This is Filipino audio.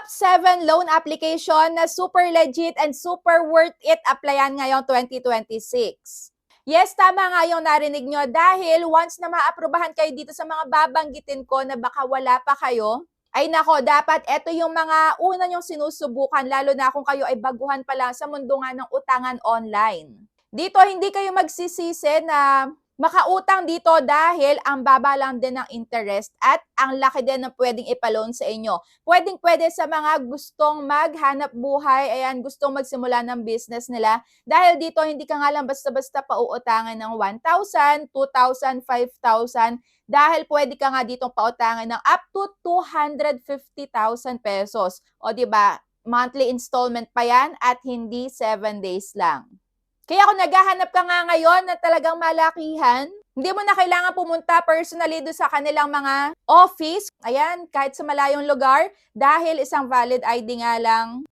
Top 7 loan application na super legit and super worth it applyan ngayong 2026. Yes, tama nga yung narinig nyo dahil once na maaprubahan kayo dito sa mga babanggitin ko na baka wala pa kayo, ay nako, dapat eto yung mga una nyong sinusubukan lalo na kung kayo ay baguhan pa lang sa mundo nga ng utangan online. Dito hindi kayo magsisisi na makautang dito dahil ang baba lang din ng interest at ang laki din ng pwedeng ipaloan sa inyo. Pwedeng-pwede sa mga gustong maghanap buhay, ayan, gustong magsimula ng business nila. Dahil dito, hindi ka nga lang basta-basta pauutangan ng 1,000, 2,000, 5,000. Dahil pwede ka nga ditong pautangan ng up to 250,000 pesos. O di ba monthly installment pa yan at hindi 7 days lang. Kaya kung naghahanap ka nga ngayon na talagang malakihan, hindi mo na kailangan pumunta personally doon sa kanilang mga office. Ayan, kahit sa malayong lugar, dahil isang valid ID nga lang